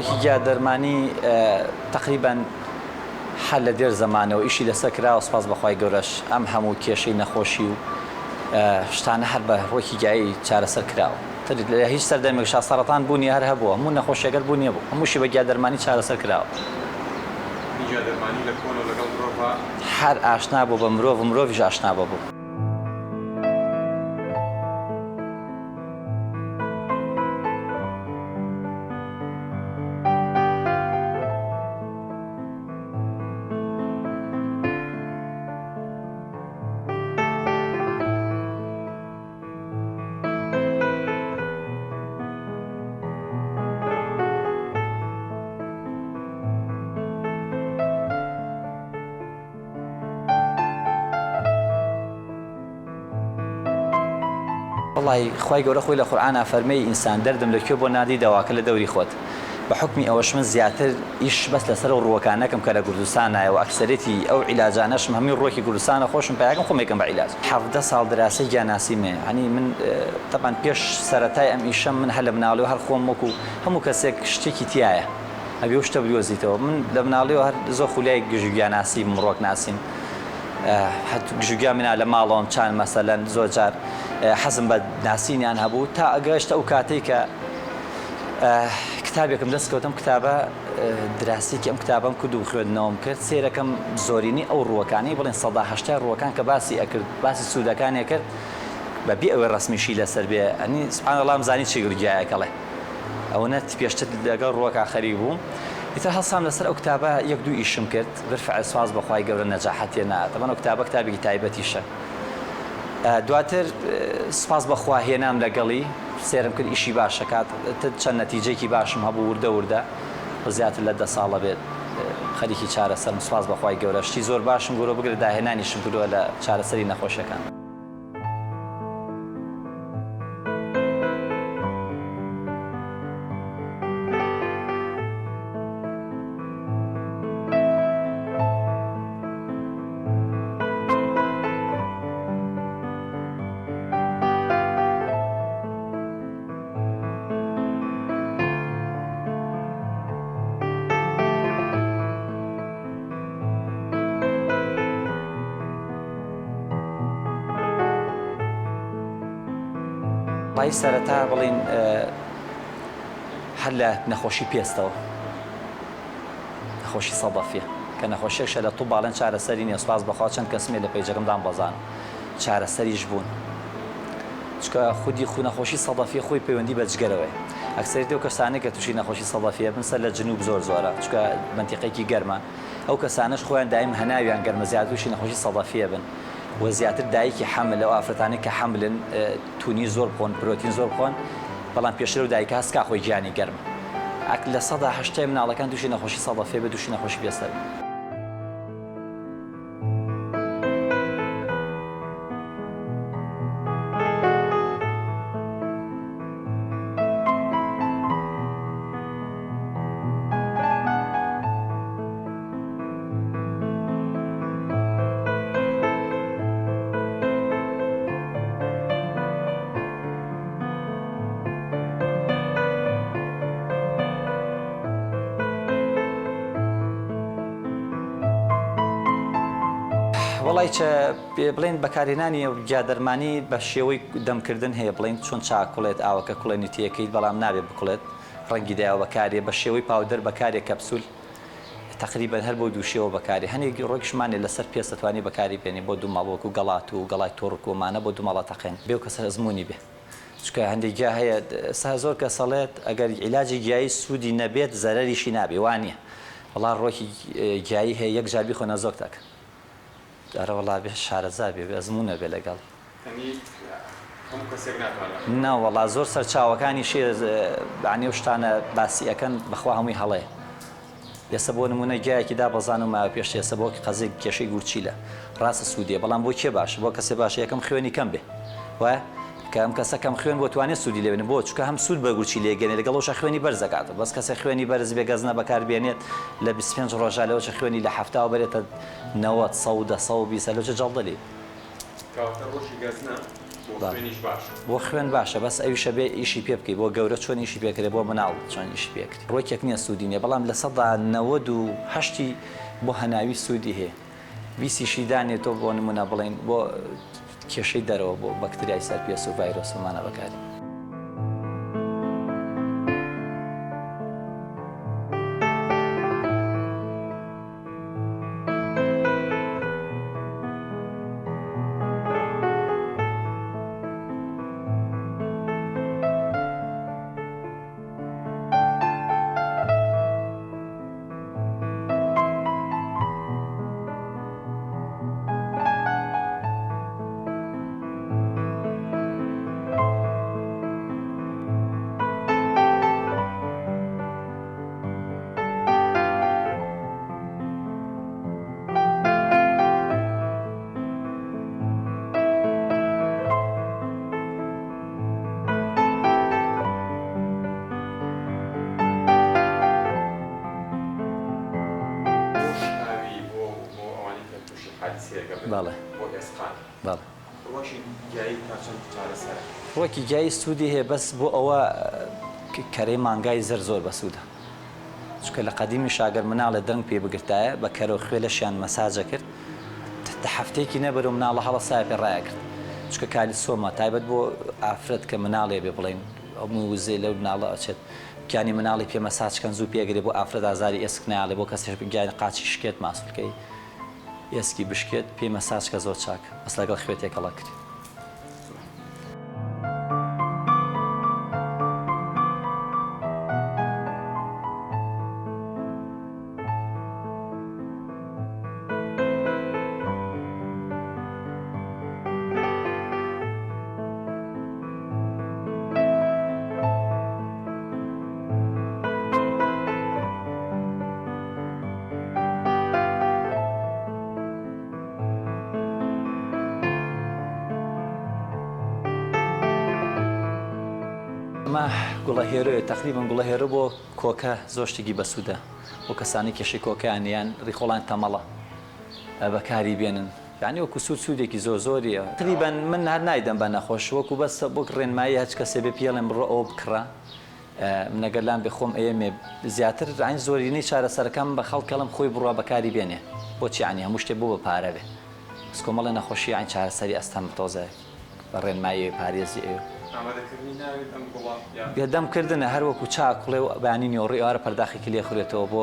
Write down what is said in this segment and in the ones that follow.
ڕۆیکی گیا دەرمانی تقریبا حل لە دێر زەمانەوە ئیشی لەسەر کراوە سپاس بەخوای گەورەش ئەم هەموو کێشەی نەخۆشی و شتانە هەر بە ڕۆیکی گیایی چارەسەر کراوە لە هیچ سەردەمێک سەرەتان بوونی هەر هەبووە هەموو نەخۆشیەگەر بوونیە بوو هەمووشی بە گیا دەرمانی چارەسەر کراوە هەر ئاشنا بوو بە مرۆڤ مرۆڤیش ئاشنا بوو. والله خوای گەورە خۆی لە قورئانە فەرمێی ئینسان دەردم لەکوێ بۆ نادی دەواکە لە دەوری خۆت بە حکمی ئەوەش من زیاتر ئیش بەس لەسەر ڕووەکانەکەم کە لە کوردستانایەوە ئەکسەرێتی ئەو عیلاجانەشم هەمووی ڕۆکی کوردستانە خۆشم پێیاکەم خۆمێکم بە عیلاج 17 ساڵ دراسی گیاناسیمێ هەنی من تەبان پێش سەرەتای ئەم ئیشەم من هەر لە مناڵیەوە هەر خۆم وەکو هەموو کەسێک شتێکی تایە ئەبێ شتە بلۆزیتەوە من لە مناڵیەوە هەر زۆر خولای گژوگیاناسی مرۆک ناسیم گژوگیا منە لە ماڵەوەم چند مەسەلەن زۆر جار حەزم بە ناسینیان هەبوو تا ئەگەشتە ئەو کاتەی کە کتابێکم دەستکەوتم کتابە دراسیکی ئەم کتابم کرد و خوێندنەوەم کرد سێرەکەم زۆرینی ئەو ڕووەکانی بڵێن 180 ڕووەکان کە باسی ئەکرد باسی سوودەکانی کرد بەبێ ئەوەی ڕسمیشی لەسەر بێ ئەنی سوبحان الله مزانی چی گورگیایەکەڵێ ئەوەنە پێشتر لەگەڵ ڕووەکە خەریک بووم ئیتر هەڵسام لەسەر ئەو کتابە یەک دوو ئیشم کرد برفع سواز بەخوای گەورە نەجاحەتێ ناتەوە ئەو کتابە کتابێکی تایبەتیشە دواتر سپاس بەخوا هێنام لەگەڵی سێرم کرد ئیشی باشەکات چەند نەتیجەیەکی باشم هەبوو وردە وردە زیاتر لە 10 ساڵە بێت خەریکی چارەسەرم سپاس بەخوای گەورە شتی زۆر باشم گۆرە بگرێت داهێنانیشم کردووە لە چارەسەری نەخۆشیەکان. ڕای سەرەتا بڵین هەر لە نەخۆشی پێستەوە نەخۆشی سەدەفیە کە نەخۆشیێکشە لە توو باڵێن چارەسەری نییە سوپاس بەخوا چەند کەسمێ لە پەیجەکەمدان بەزان چارەسەریش بوون چکە خودی خو نەخۆشی سەدەفیە خۆی پەیوەندی بە جگەرەوەی ئەکسەریت ئەو کەسانێک کە تووشی نەخۆشی سەدەفیە بن سەر لە جنوب زۆر زۆرە چکە منتیقێکی گەرمە ئەو کەسانش خۆیان دایم هەناویان گەرمە زیاتر تووشی نەخۆشی سەدەفیە بن و زیاتر دایکی حمل ئەو ئافرەتانی کە حملن تونی زۆر بخۆن پرۆتین زۆر بخۆن بەڵام پێشتر و دایکە هەسکا خۆی گیانی گەرمە لە 180 مناڵەکان تووشی نەخۆشی سەدەفیە بە تووشی نەخۆشی پێستە وڵی بڵێن بەکارهێنانی گیادەرمانی بە شێوەی دەمکردن هەیە بڵین چۆن چاکوڵێت ئاوەکە کوڵێنیتیەکەیت بەڵام نابێت بکڵێت ڕەنگی دایەوە بەکارێ بە شێوەی پاودەر بەکارێ کەپسول تقریبا هەر بۆ دووشێوە بەکاری هەنێک ڕۆکشمانێ لەسەر پێستەتوانی بەکاری بێنێ بۆ دوو ماڵوەکو گەڵات و گەڵای تۆڕکۆمانە بۆ دوو ماڵە تەقێن بێ و کەسە ئەزمموی بێ چکە هەندێک گیا هەیە سا زۆر کە سەڵێت ئەگەر عیلاجی گیایی سوودی نەبێت زەرەریشی نابێ وانە وڵا ڕۆکی گیایی هەیە یەک جار بیخۆنە زۆر تاکە ئەرە وڵا بێ شارەزا بێ ئەزممونە بێ لەگەڵ ناوەڵا زۆر سەرچاوەکانی شێ بەعنی و شتانە باسی ئەەکەن بەخوا هەمووی هەڵەیە ئێستا بۆ نمونە گیایەکی دا بەزانم ما پێش ئێستا بۆ قەزێک کێشەی گورچیلە ڕاستە سوودیە بەڵام بۆ کێ باش بۆ کەسێ باش یەکەم خوێنی کەم بێ وایە کە ئەم کەسە کەم خوێن بۆ توانێت سوودی لێبێنێ بۆ چکە هەم سوود بە گورچی لێگەنێ لەگەڵەوەش خوێنی بەرزەکاتە بەس کەسێ خوێنی بەرز بێ گەزنە بەکاربێنێت لە 25 ڕۆژە لەوە خوێنی لە هەفتاوە بێتە 90 100 120 لەوجە جەڵدە لێ بۆ خوێن باشە بەس ئەویشە بێ ئیشی پێ بکەی بۆ گەورە چۆن ئیشی پێکرێ بۆ مناڵ چۆن ئیشی پێکرێ ڕۆکێک نییە سوودی نیە بەڵام لە 1970 بۆ هەناوی سوودی هەیە ویسیشی دانێتەوە بۆ نمونە بڵێن بۆ کێشەی دەرەوە بۆ بەکتریای سەرپێس و ڤایرۆسمانە بەکاری ڕۆکی گیایی سوودی هەیە بەس بۆ ئەوە کەرەی مانگای زۆر بەسوودە چکە لە قەدیمی شاگەر مناڵە دەنگ پێ بگرتایە بە کەرەوە خوێ لەشیان مەساجە کرد هەفتەیەکی نەبەر و مناڵە هەڵە سای پێ ڕایە کرد چکە کالی سۆمە تایبەت بۆ ئافرەت کە مناڵێ بێ بڵێن ئەوموی وزێ لەو مناڵە ئەچێت گیانی مناڵی پێ مەساجکەن زوو پێگرێ بۆ ئافرەت ئازاری ئێسک نایڵێ بۆ کەسێک گیانی قاچی شکێت ماسوولکەی ئێسکی بشکێت پێی مەساجکە زۆر چاک بەس لەگەڵ خوێتێکەڵە کرد گوڵە هێرۆیە تقریبان گوڵە هێرە بۆ کۆکە زۆر شتێکی بەسوودە بۆ کەسانی کێشەی کۆکەیانیان ڕیخۆڵان تەمەڵە بەکاری بێنن یعنی وەکو سوودێکی زۆریە تقریبان من هەر نایدەم بە نەخۆش وەکو بەس بۆ ڕێنمایی هەچ کەسێ بێ پێڵێن بڕۆ ئەو بکڕە منەگەرلان بخۆم ئێمێ زیاتر ئاین زۆرینەی چارەسەرەکەم بە خەڵکەڵم خۆی بڕوا بەکاری بێنێ بۆچی عنی هەموو شتێ بۆ بە پارە بێ سکۆمەڵە نەخۆشی ئاین چارەسەری ئەستان بتۆزە بە ڕێنمایی پارێزی ئێوە بێدەمکردنە هەر وەکو چاکڵێ و بەیانی نیۆڕی ئەوە پەرداخێکی لێ خوێتەوە بۆ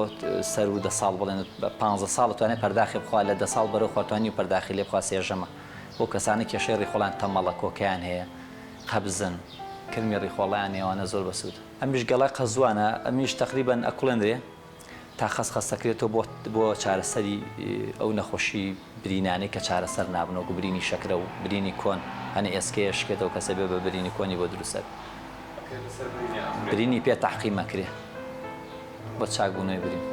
سەر و 10 ساڵ بڵێن 15 ساڵ توانێت پەرداخی بخوا لە 10 ساڵ بەرەو خواتوانی و پەرداخی لێ بخوا سێژەمە بۆ کەسانی کێشەی ڕیخۆڵان تەمەڵە کۆکەیان هەیە قەبزن کرمی ڕیخۆڵیان ێوانە زۆر بەسوود ئەمیش گەڵای قەزوانە ئەمیش تقریبان ئەکوڵێنرێ تا خەسخەستەکرێتەوە بۆ چارەسەری ئەو نەخۆشی برینانەی کە چارەسەر نابنەوە برینی شەکرە و برینی کۆن هەنە ئێسکەیە شکێتەوە کەسە بێ بە برینی کۆنی بۆ دروستە برینی پێ تەحقیق مەکرێ بۆ چاکبوونەوەی برین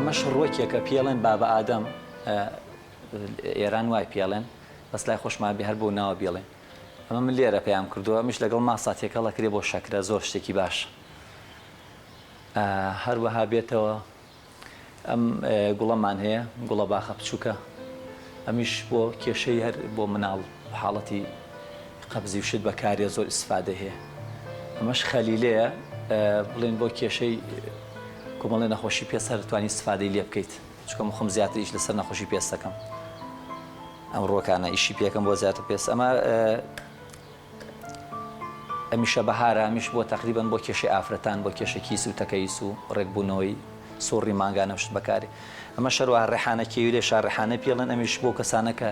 ئەمەش ڕۆکێکە پێڵێن بابە ئادەم ئێران وای پێڵێن بەس لای خۆشمان بێ هەر بۆ ناوە بێڵێن ئەمە من لێرە پێیان کردووە میش لەگەڵ ماساتێکەڵە کرێ بۆ شەکرە زۆر شتێکی باش هەروەها بێتەوە ئەم گوڵەمان هەیە گوڵە باخە بچووکە ئەمیش بۆ کێشەی هەر بۆ مناڵ حاڵەتی قەبزی وشت بەکارێ زۆر ئیسفادە هەیە ئەمەش خەلیلەیە بڵێن بۆ کێشەی کۆمەڵی نەخۆشی پێسەر توانی استفادەی لێ بکەیت چکە خۆم زیاتر ئیش لەسەر نەخۆشی پێستەکەم ئەم ڕۆکانە ئیشی پێکەم بۆ زیاتر پێست ئەمیشە بەهارە ئەمیش بۆ تقریبان بۆ کێشەی ئافرەتان بۆ کێشە کیس و تەکەیس و ڕێکبوونەوەی سۆڕی مانگانە شت بەکاری ئەمە شەروە ڕێحانە کێوی شار ڕێحانە پێڵێن ئەمیش بۆ کەسانە کە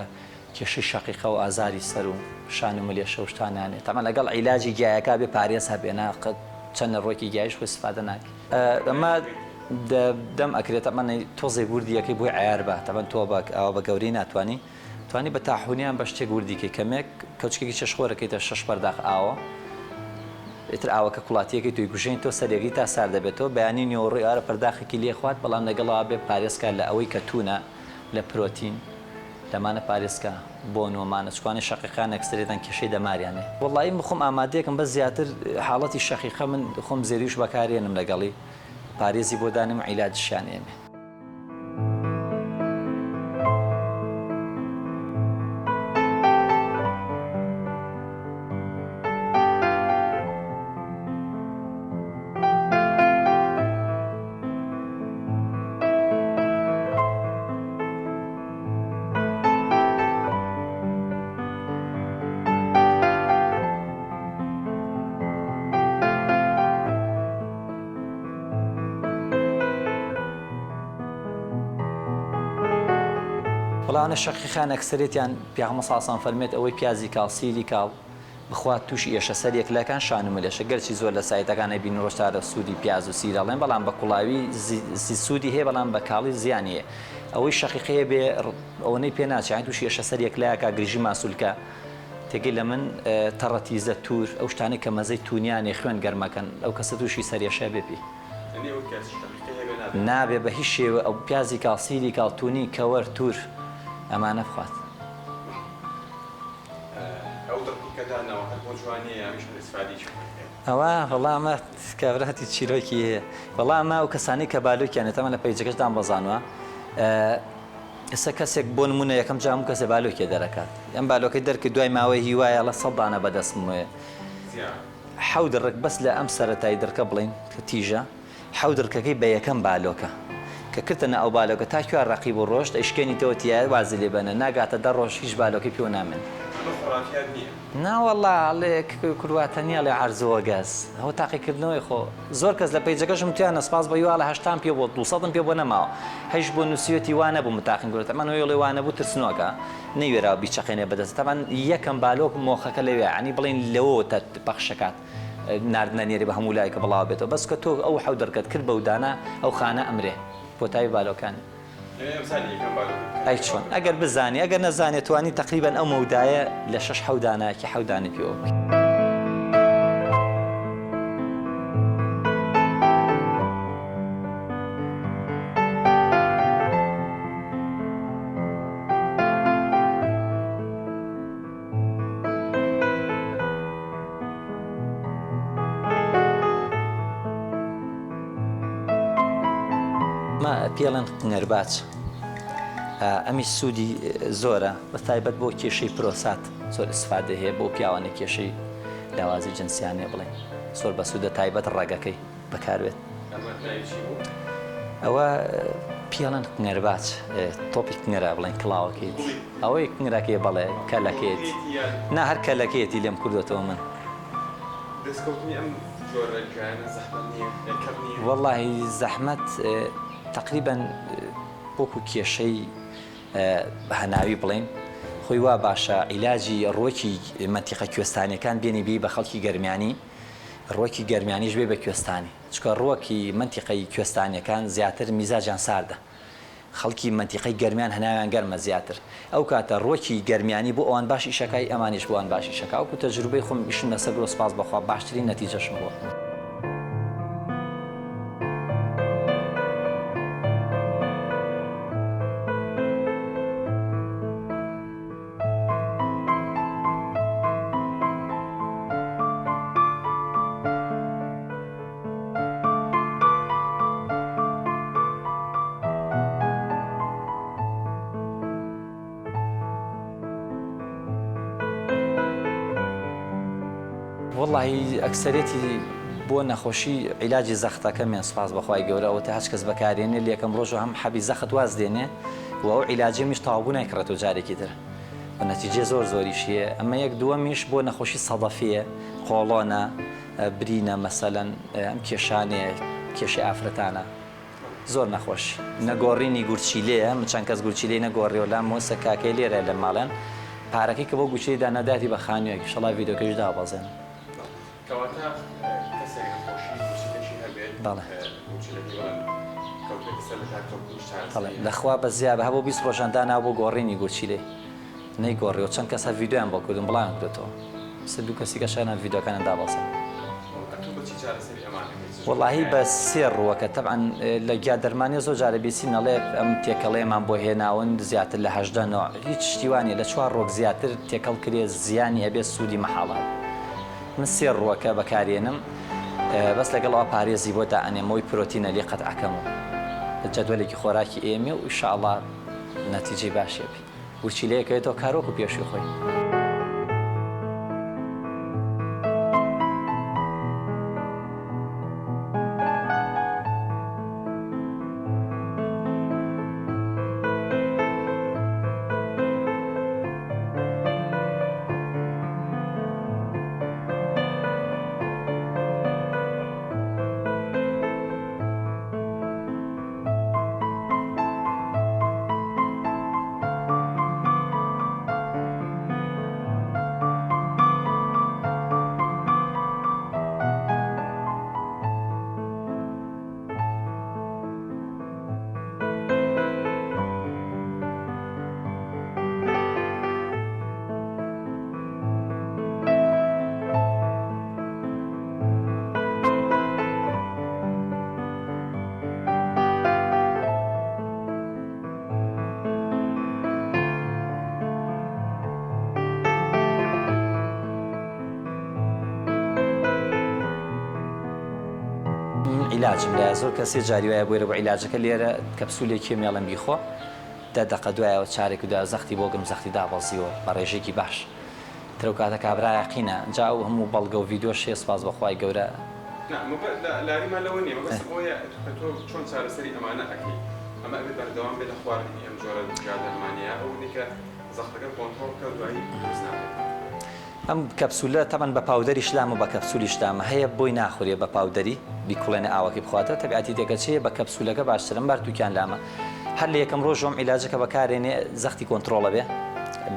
کێشەی شەقیقە و ئازاری سەر و شان و ملێشە و شتانانێت تەمە لەگەڵ عیلاجی گیایەکە بێ پارێز هەبێنە چەندە ڕۆکی گیایش بۆ استفادە ناکە ئەمە دەم ئەکرێت ئەمە تۆزێ گوردیەکەی بۆی عیار بە تەبەن تۆ ئەوە بە گەورەی ناتوانانی توانی بە تاحونیان بە شتێک گوردیکەی کەمێک کەوچکێکی چەشخۆرەکەیتە 6 پەرداخ ئاوە ئیتر ئاوەکە کوڵاتیەکەی توی کوژین تۆ سەرێکی تا سار دەبێتەوە بەیانی نیۆڕی ئارە پەرداخێکی لێ خوات بەڵام لەگەڵا بێ پارێزکار لە ئەوەی کە توونە لە پرۆتین لەمانە پارێزکە بۆ نۆمانە چوانێ شەقیقان ئەکسرێتان کێشەی دەماریانێ وەڵی بخۆم ئامادەیەکم بە زیاتر حاڵەتی شەقیقە من خۆم زێریش بەکارێنم لەگەڵی پارێزی بۆ دانم عیلاجشیان ئێمێ بەڵاوانە شەقیقان ئەکسرێتیان پیاغمە ساسان فەرمێت ئەوەی پیازی کاڵ سیلی کاڵ بخوات تووشی ئێشە سەرێکلەکان شانملێشە گەرچی زۆر لە سایتەکانە بین ڕۆژتارە سوودی پیاز و سیرەڵێن بەڵام بە کوڵاوی سوودی هەیە بەڵام بە کاڵی زیانیە ئەوەی شەقیقەیە بێ ئەوەی پێ ناچیان تووشی ئێشە سەرێکلایەکە گرژی ماسوولکە تێگەی لە من تەڕەتیزە توور ئەو شتانەی کە مەزەی تونیانێ خوێن گەرمەکەن ئەو کەسە تووشی سەرێشە بێپی نابێ بە هیچ شێوە ئەو پیازی کاڵ سیری کاڵتونی کەوەر توور ئەمانە بخوات ئەوە وەڵامە کابراتی چیرۆکی هەیە وەڵامە ئەو کەسانی کە بالۆکیانێت ئەمە لە پەیجەکەشدان بەزانوە ئێستا کەسێک بۆ نمونە یەکەم جام کەسێ بالۆکی دەرەکات ئەم بالۆکەی دەرکە دوای ماوەی هیوایە لە سەدانە بەدەستم وێ حەود دڕک بەس لە ئەم سەرەتایی دەرکە بڵین کە تیژە حەود دڕکەکەی بە یەکەم بالۆکە کە کردنە ئەو بالۆکە تا کوێ ڕقی بۆ ڕۆژ ئەیشکێنی تەوەتیە وازی لێ بەنە ناگاتە دە ڕۆژ هیچ بالۆکی پێ نامن ناوەڵا ئەڵێک کورواتەنیە لێ عەرزەوە گەز ئەوە تاقیکردنەوەی خۆ زۆر کەس لە پەیجەکەشم تویانە سپاس بە یووە لە 80 پێ بۆ 200 پێ بۆ نەماوە هەیش بۆ نووسیەتی وانە بوو متاقین گرێت ئەمە نوێ وانە بوو ترسنۆکە نەیوێراوە بیچەقێنێ بەدەست تەمان یەکەم بالۆک مۆخەکە لەوێ عنی بڵین لەوە تا پەخشەکات ناردنە نێری بە هەموو لایەکە بڵاو بێتەوە بەس کە تۆ ئەو حەود دەرکەت کرد بەودانە ئەو خانە ئەمرێ بۆ تاوی بالۆکانی ئەی چۆن ئەگەر بزانانی ئەگەر نەزانێت توانی تقریبان ئەو مەودایە لە 6 حەودانەکی حەودانی پێوە پێڵێن نەرباچ ئەمی سوودی زۆرە بە تایبەت بۆ کێشەی پرۆسات زۆر ئیسفادە هەیە بۆ پیاوانە کێشەی لاوازی جنسیانێ بڵێن زۆر بە سوودە تایبەت ڕێگەکەی بەکاربێت ئەوە پیاڵەن نەرباچ تۆپی نەرە بڵێن کڵاوەکەیت ئەوەی نەراکێ بەڵێ کەلەکەیت نا هەر کەلەکەیەتی لێم کردوێتەوە من وەڵاهی زەحمەت تقریبا بۆکو کێشەی هەناوی بڵێن خۆی وا باشە عیلاجی ڕۆکی منتیقە کوێستانیەکان بێنی بی بە خەڵکی گەرمیانی ڕۆکی گەرمیانیش بێ بە کوێستانی چکە ڕۆکی منتیقەی کوێستانیەکان زیاتر میزاجیان ساردە خەڵکی منتیقەی گەرمیان هەناویان گەرمە زیاتر ئەو کاتە ڕۆکی گەرمیانی بۆ ئەوان باشی شەکای ئەمانیش بۆوان باشی شەکا وەکو تەجروبەی خۆم ئیشم لەسەر بۆ سپاس بەخوا باشترین نەتیجەشم بووە والله ئەکسەرێتی بۆ نەخۆشی عیلاجی زەختەکەمیان سپاس بەخوای گەورەوە تا هەچ کەس بەکارێنێ لە یەکەم ڕۆژ هەم حەبی زەخت واز دێنێ و ئەو عیلاجی میش تاوابوو نایکڕێتەوە جارێکی تر و نەتیجێ زۆر زۆریشیە ئەمە یەک دووەمیش بۆ نەخۆشی سەدەفیە قۆڵۆنە برینە مەسەلەن ئەم کێشانێ کێشی ئافرەتانە زۆر نەخۆش نەگۆڕینی گورچیلەیە من چەند کەس گورچیلەی نەگۆڕیەوە لام مۆسە کاکەی لێرە لە ماڵێن پارەکەی کە بۆ گوچەیدا نەداتی بە خانوویەکی شەڵا ڤیدۆکەش دابەزێن لەخوا بە زیابە هەبوو 20 ڕۆژەندانا بۆ گۆڕینی گورچیلێ نەیگۆڕیەوە چەند کەسە ڤیدۆیان بۆ کردم بڵاویان کردێتەوە سە دوو کەسی کەشانە ڤیدۆکانیان دابەزێن وڵی بە سێ ڕووەکە تەبعاً لە گیا دەرمانی زۆر جارە بیسی نەڵێ ئەم تێکەڵەیەمان بۆ هێناون زیاتر لە 18 هیچ شتیوانی لە 4 ڕۆک زیاتر تێکەڵ کرێ زیانی ئەبێ سوودی مەحاڵات من سێ ڕووەکە بەکارێنم بەس لەگەڵەوە پارێزی بۆ دائەنێمەوەی پرۆتینە لێ قەتعەکەمەوە جەدوەلێکی خۆراکی ئێمە و ئینشاءڵڵا نەتیجەی باشێبی ورچی لەیەکەوێتەوە کارۆک و پێشوی خۆی عیلاجم لە زۆر کەسی جاری وایە بۆیرە بۆ عیلاجەکە لێرە کەپسولێکی مێڵم بیخۆ 10 دقە دوایەوە چارێک و زەختی بۆ گرم زەختی دابەزیەوە بە ڕێژێکی باش ترە کاتە کابرای یقینە جا و هەموو بەڵگە و ڤیدۆ شێ سپاس بەخوای گەورە لاریمان لەوە نیە بەس بۆیە تۆ چۆن چارەسەری ئەمانە ئەەکەی ئەمە ئەبێت بەردەوام بێت لە خواردنی ئەم جۆرە جادەرمانیە ئەو دیکە زەختەکە کۆنتڕۆڵ کە دوایی دروست نابێت ئەم کەپسولە تەمەن بە پاودەری شلام و بە کەپسولی شتامە هەیە بۆی ناخورێ بە پاودەری بیکوڵێنە ئاوەکەی بخواتە تەبیعەتی دەکەچەیە بە کەپسولەکە باشترم بارتووکیان لامە هەر لە یەکەم ڕۆژۆم عیلاجەکە بەکارێنێ زەختی کۆنتڕۆڵە بێ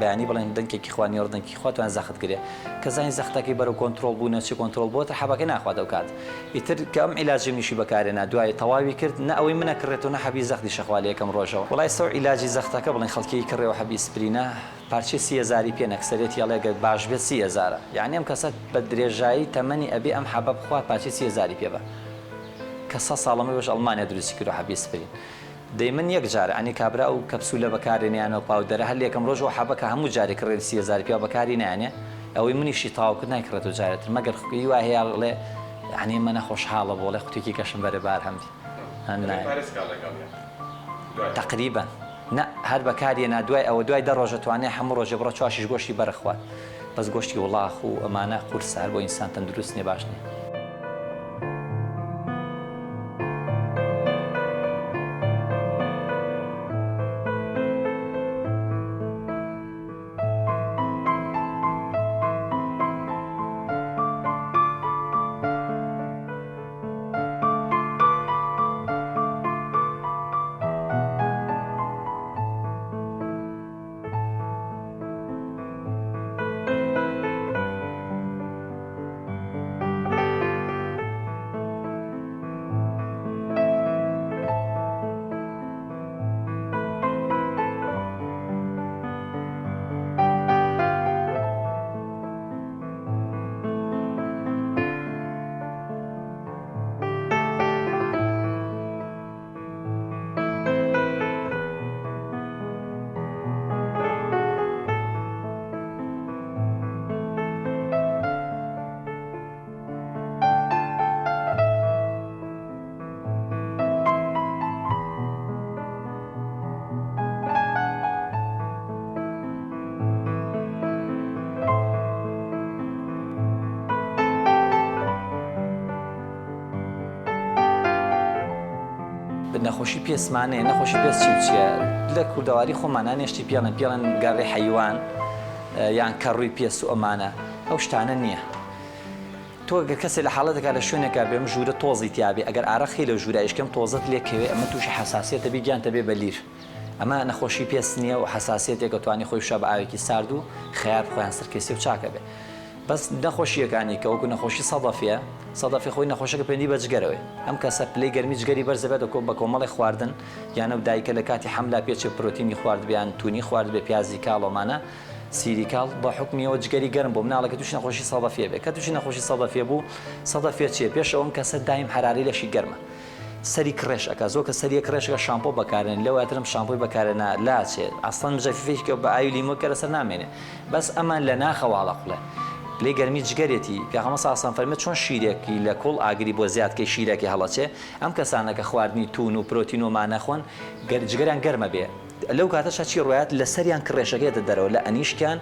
بەیانی بڵێن دەنگێکی خوانی ڕدەنگی خواتوان زەخت گرێ کە زانی زەختەکەی بەرەو کۆنتڕۆڵ بوو نەچی کۆنتڕۆڵ بۆ تر حەبەکە ناخواتەوە کات ئیتر کە ئەم عیلاجی میشی بەکارێنە دوای تەواوی کرد نە ئەوەی منە کڕێتەوە نە حەبی زەختی شەخوا لە یەکەم ڕۆژەوە وڵای سەو عیلاجی زەختەکە بڵێن خەڵکی کڕێەوە حەبی سپرینە پارچەی 30,000 پێ نەکسەرێت یاڵێگە باش بێت 30,000 یعنی ئەم کەسە بە درێژایی تەمەنی ئەبێ ئەم حەبە بخوات پارچەی 30,000 پێ بە کە 100 ساڵەمە بەش ئەڵمانیا دروستی کرد و حەبی سپرین دەی من یەک جارە ئەنی کابرا و کەپسولە بەکارێنیانەوە پاودەرە هەر یەکەم ڕۆژەوە حەبەکە هەموو جارێک کڕێت 30,000 پێ بەکاری نانێ ئەوەی منیشی تاوکرد نایکڕێتەوە جارێتر مەگەر خوی وا هەیە بڵێ یعنی منە خۆشحاڵە بۆ لێ خوتێکی کەشم بەرەبار هەمدی تقریبا نه هەر بەکارێنا دوای ئەوە دوای 10 ڕۆژە توانێ هەموو ڕۆژێ بڕۆ چواشیش گۆشتی بەرەخوات بەس گۆشتی وڵاخ و ئەمانە قورسە هەر بۆ ئینسان تەندروست نیە باش نییە نەخۆشی پێسمانەیە نەخۆشی پێس چیە لە کوردەواری خۆمانە نێشتی پێڵەن گەڕێ حەیوان یان کەڕووی پێس و ئەمانە ئەو شتانە نییە تۆ کەسێک لە حاڵەتێکا لە شوێنێکا بێم ژوورە تۆزی تیابێ ئەگەر ئارەخی لە ژوورە ئیشکەم تۆزت لێکەوێ ئەمە تووشی حساسیەتە بێ گیانتە بێ بەلیر ئەمە نەخۆشی پێس نییە و حساسیەتێک توانی خۆی شە بە ئاوێکی سارد و خەیار خۆیان سەرکەسی و چاکە بێ بەس نەخۆشیەکانی کە وەکو نەخۆشی سەدەفی خۆی نەخۆشەکە پێندی بەجگەرەوەی ئەم کەسە پلەی گەرمی جگەری بەرزەبێت بە کۆمەڵی خواردن یانە و دایکە لە کاتی حەملا پێچە پرۆتینی خوارد بیان تونی خوارد بێ پیازی کاڵۆمانە سیریکال بە حکمیەوە جگەری گەرم بۆ مناڵەکە تووشی نەخۆشی سەڵەفێ بێت کە تووشی نەخۆشی سەڵەفێ بوو سەڵەفێ چیە پێش ئەوم کەسە دایم حراری لەشی گەرمە سەری کڕێش ئەکا زۆر کە سەریە کڕێشەکە شامپۆ بەکارێن لەواترم شامپۆی بەکارێنە لاچێت ئەسڵەن مجەفیفێککە بە ئاوی لیمۆ کە لەسەر نامێنێ بەس ئەمان لە ناخەواڵە قوڵێ لێ گەرمی جگەرێتی پێغەمبەر صلی الله علیه و سلم چۆن شیرێکی لە کۆڵ ئاگری بۆ زیادکەی شیرێکی هەڵەچێ ئەم کەسانەکە خواردنی تون و پرۆتین و مانەخۆن جگەریان گەرمە بێ لەو کاتەشە چی ڕۆیات لە سەریان کڕێشەکەێتە دەرەوە لە ئەنیشکیان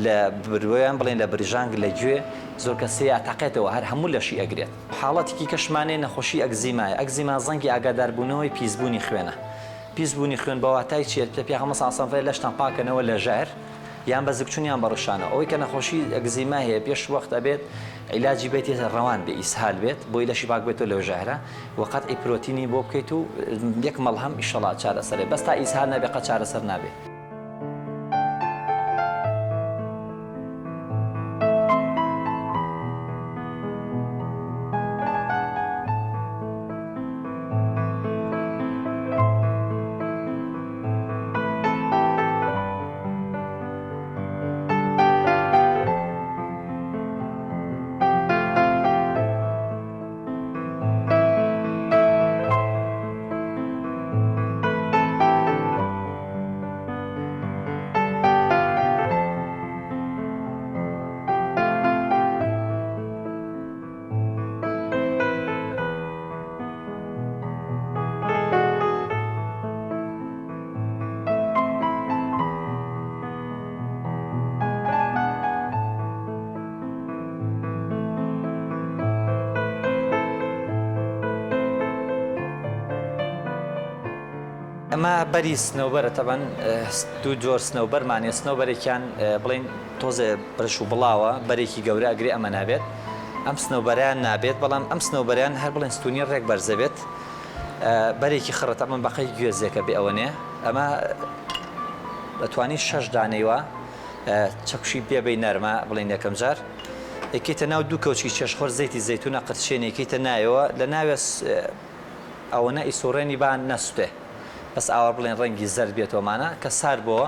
لە برویان بڵێن لە برژانگ لە گوێ زۆر کەسەیە تاقێتەوە هەر هەموو لەشی ئەگرێت حاڵەتێکی کەشمانێ نەخۆشی ئەگزیمایە ئەگزیما زەنگی ئاگاداربوونەوەی پیسبوونی خوێنە پیسبوونی خوێن بە واتای چێت پێغەمبەر صلی الله علیه و سلم لەشتان پاکەنەوە لە ژەهر یان بە زگچوونیان بە ڕشانە ئەوەی کە نەخۆشی ئەگزیما هەیە پێش وەخت ئەبێت عیلاجی بێت ڕەوان بێ ئیسهال بێت بۆی لەشی باک بێتەوە لەو ژەهرە وقت پرۆتینی بۆ بکەیت و یەک مەڵهەم ئیشەڵا چارەسەرێ بەس تا ئیسهال نەبێ قەت چارەسەر نابێت ئەمە بەری سنەوبەرە تەبەن دوو جۆر سنەوبەرمانێ سنەوبەرێکیان بڵین تۆزێ برش و بڵاوە بەرێکی گەورە ئەگرێ ئەمە نابێت ئەم سنەوبەریان نابێت بەڵام ئەم سنەوبەریان هەر بڵێن ستونی ڕێک بەرزە بێت بەرێکی خڕەت ئەمە بەقەی گوێزێکە بێ ئەوەنێ ئەمە دەتوانی 6 دانەیوە چەکشی پێبەی نەرمە بڵین یەکەم جار یەکێتە ناو دوو کەوچی چێشخۆر زەیتی زەیتونە قرچێنێکیتە نایەوە لە ناوێ ئەوەنە ئیسۆڕێنی بان نەسوتێ بەس ئاوا بڵێن ڕەنگی زەرد بێتەوەمانە کە سار بۆ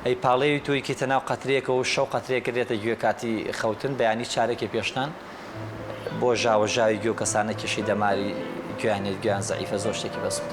ئەی پاڵەیەوی تویکیتە ناو قەترێکەوە و شەو قەترێک دێتە گوێ کاتی خەوتن بەیانی چارێکی پێشتان بۆ ژاوەژاوی گوێ کەسانە کێشی دەماری گویانێت گویان زەعیفە زۆر شتێکی بەسووت.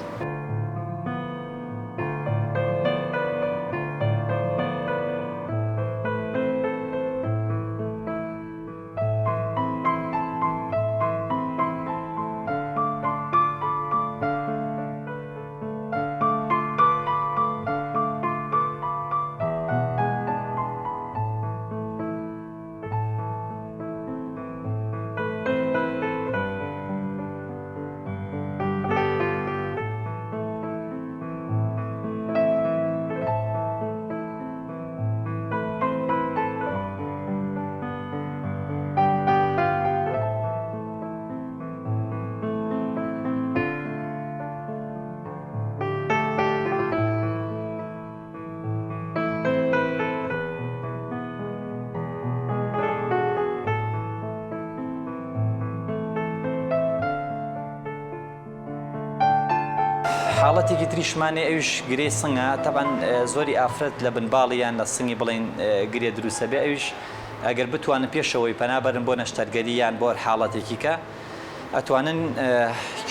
حاڵەتێکی تریشمانێ ئەوش گرێ سنگە تەبەن زۆری ئافرەت لە بنباڵیان لە سنگی بڵین گرێ دروستە بێ ئەوش ئەگەر بتوانن پێشەوەی پەنابەرن بۆ نەشتەرگەریان بۆ حاڵەتێکی کە ئەتوانن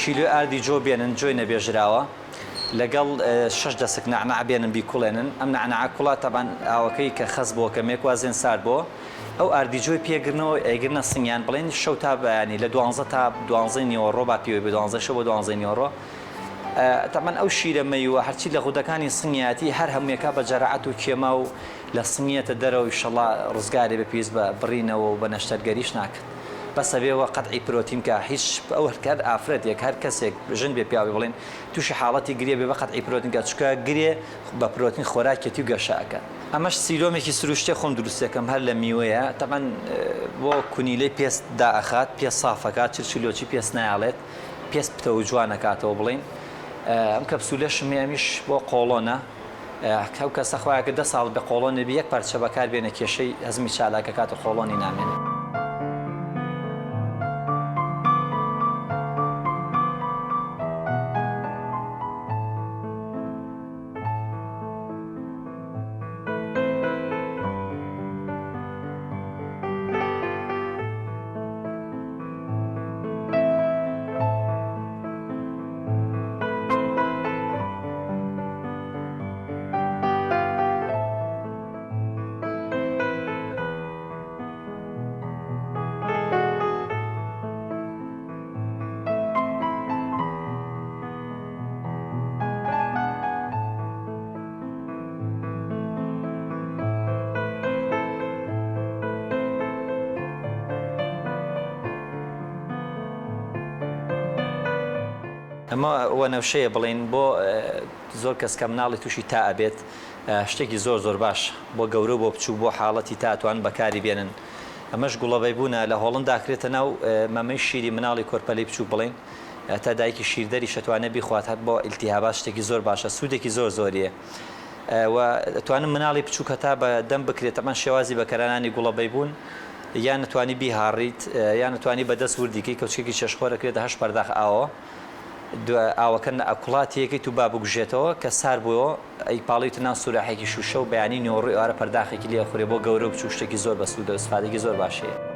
کیلۆ ئاردی جۆ بێنن جۆی نەبێژراوە لەگەڵ 6 دەسک نەعنەع بێنن بیکوڵێنن ئەم نەعنەع کوڵە تەبەن ئاوەکەی کە خەز بۆ کە مێکوازێن سار بۆ ئەو ئاردیجۆی پێگرنەوە ئەیگرنە سنگیان بڵێن شەو تا بەیانی لە 12 تا 12 نیوەڕۆ با پێوەی بە 12 شەو بۆ 12 نیوەڕۆ تەمان ئەو شیرە مەیوە هەرچی لە غودەکانی سنگیاتی هەر هەموویەکە بە جەراعەت و کێما و لە سنگیەتە دەرەوە ئینشەڵا ڕزگارێ بە پێویست بە بڕینەوە و بە نەشتەرگەریش ناکرد بەسە بێەوە قەتعی پرۆتین کە هیچ ئەو هەر ئافرەتێک هەر کەسێک ژن بێ پیاوی بڵێن تووشی حاڵەتی گرێ بێ بە قەتعی پرۆتین کە چکە گرێ بە پرۆتین خۆراکێتی و گەشەکە ئەمەش سیرۆمێکی سروشتێ خۆم دروستەکەم هەر لە میوەیە تەمان بۆ کونیلەی پێست دائەخات پێست سافەکات چرچلۆچی پێست نایاڵێت پێست پتەوە جوانەکاتەوە بڵین ئەم کەپسولە شمێمیش بۆ قۆڵۆنە ئەو کەسە خۆیانکە 10 ساڵ بە قۆڵۆن نەبی یەک پارچە بەکار بێنە کێشەی هەزمی چالاکە کاتە قۆڵۆنی نامێنێ. ئەمە وەنەوشەیە بڵین بۆ زۆر کەس کە مناڵی تووشی تا ئەبێت شتێکی زۆر باش بۆ گەورە بۆ بچوو بۆ حاڵەتی تاتوان بەکاری بێنن ئەمەش گوڵەبەی بوونە لە هۆڵنداکرێتە ناو مەمەی شیری مناڵی کۆرپەلی بچوو بڵین تا دایکی شیردەری شەتوانە بیخوات هەت بۆ ئیلتیهابات شتێکی زۆر باشە سوودێکی زۆریە و توانم مناڵی بچووکە تا بە دەم بکرێت ئەمە شێوازی بەکارانانی گوڵەبەی بوون یان نتوانی بیهاڕیت یان نتوانی بەدەست وردیکەی کەوچێکی چێشخۆرەکرێتە 8 پەرداخ ئاوە ئاوەکە ئەکوڵاتیەکەی تو با بگوژێتەوە کە سار بووەوە ئەی پاڵیت ناو سوراحێکی شوشە و بەیانی نۆڕی ئارە پەرداخێکی لێ خوڕێ بۆ گەورە و بچوو شتێکی زۆر بەسوودە ئیسفادەی زۆر باشەیە.